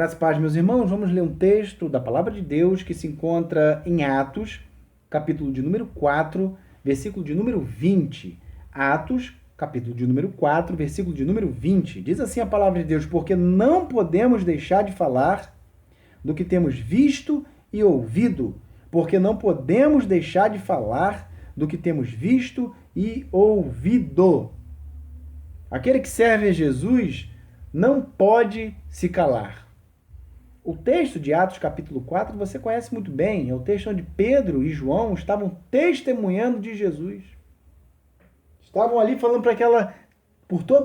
Graças a Deus, meus irmãos, vamos ler um texto da Palavra de Deus que se encontra em Atos, capítulo de número 4, versículo de número 20. Atos, capítulo de número 4, versículo de número 20. Diz assim a Palavra de Deus: porque não podemos deixar de falar do que temos visto e ouvido. Porque não podemos deixar de falar do que temos visto e ouvido. Aquele que serve a Jesus não pode se calar. O texto de Atos capítulo 4 você conhece muito bem. É o texto onde Pedro e João estavam testemunhando de Jesus. Estavam ali falando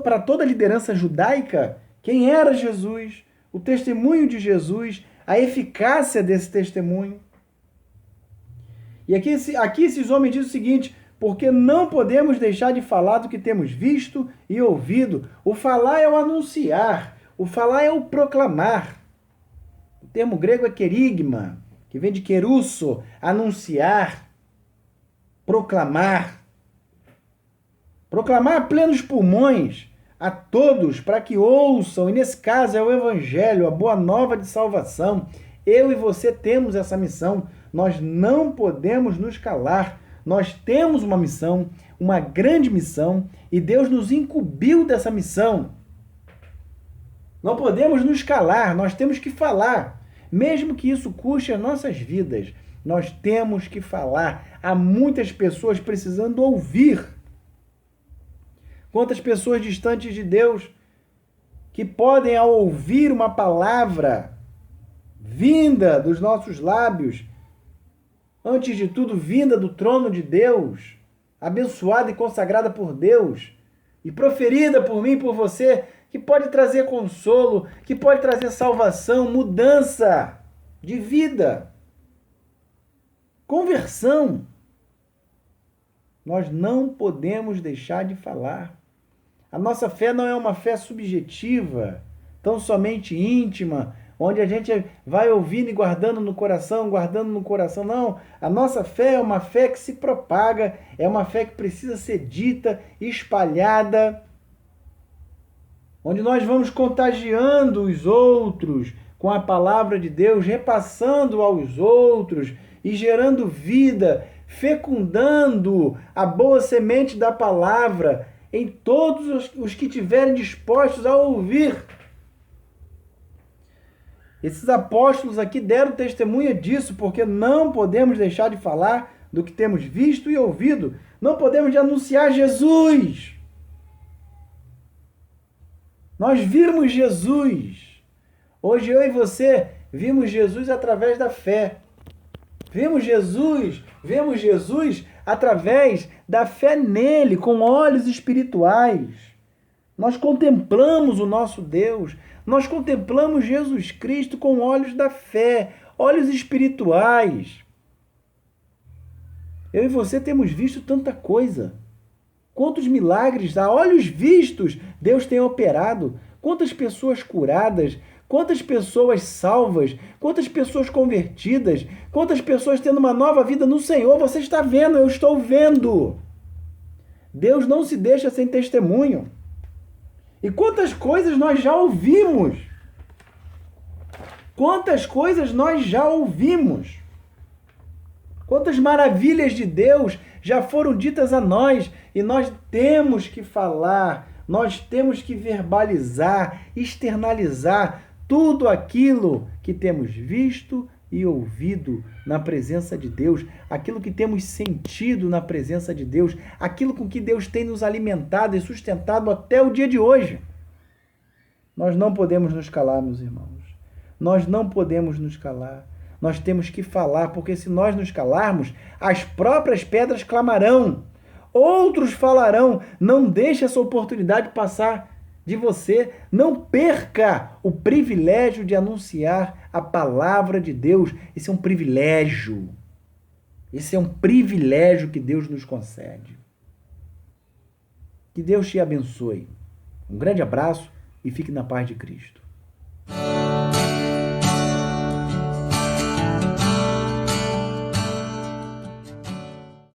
para toda a liderança judaica quem era Jesus, o testemunho de Jesus, a eficácia desse testemunho. E aqui esses homens dizem o seguinte: porque não podemos deixar de falar do que temos visto e ouvido. O falar é o anunciar, o falar é o proclamar. O termo grego é querigma, que vem de querusso, anunciar, proclamar. Proclamar a plenos pulmões a todos para que ouçam, e nesse caso é o Evangelho, a boa nova de salvação. Eu e você temos essa missão, nós não podemos nos calar, nós temos uma missão, uma grande missão, e Deus nos incumbiu dessa missão. Não podemos nos calar, nós temos que falar, mesmo que isso custe as nossas vidas, nós temos que falar. Há muitas pessoas precisando ouvir. Quantas pessoas distantes de Deus que podem, ao ouvir uma palavra vinda dos nossos lábios, antes de tudo vinda do trono de Deus, abençoada e consagrada por Deus, e proferida por mim e por você, que pode trazer consolo, que pode trazer salvação, mudança de vida, conversão. Nós não podemos deixar de falar. A nossa fé não é uma fé subjetiva, tão somente íntima, onde a gente vai ouvindo e guardando no coração. Não, a nossa fé é uma fé que se propaga, é uma fé que precisa ser dita, espalhada, onde nós vamos contagiando os outros com a palavra de Deus, repassando aos outros e gerando vida, fecundando a boa semente da palavra em todos os que estiverem dispostos a ouvir. Esses apóstolos aqui deram testemunha disso, porque não podemos deixar de falar do que temos visto e ouvido. Não podemos de anunciar Jesus. Nós vimos Jesus. Hoje eu e você vimos Jesus através da fé. Vemos Jesus através da fé nele, com olhos espirituais. Nós contemplamos o nosso Deus, nós contemplamos Jesus Cristo com olhos da fé, olhos espirituais. Eu e você temos visto tanta coisa. Quantos milagres a olhos vistos Deus tem operado. Quantas pessoas curadas, quantas pessoas salvas, quantas pessoas convertidas, quantas pessoas tendo uma nova vida no Senhor. Você está vendo, eu estou vendo. Deus não se deixa sem testemunho. E quantas coisas nós já ouvimos. Quantas coisas nós já ouvimos. Quantas maravilhas de Deus já foram ditas a nós. E nós temos que falar, nós temos que verbalizar, externalizar tudo aquilo que temos visto e ouvido na presença de Deus, aquilo que temos sentido na presença de Deus, aquilo com que Deus tem nos alimentado e sustentado até o dia de hoje. Nós não podemos nos calar, meus irmãos. Nós não podemos nos calar. Nós temos que falar, porque se nós nos calarmos, as próprias pedras clamarão. Outros falarão. Não deixe essa oportunidade passar de você. Não perca o privilégio de anunciar a palavra de Deus. Esse é um privilégio. Esse é um privilégio que Deus nos concede. Que Deus te abençoe. Um grande abraço e fique na paz de Cristo.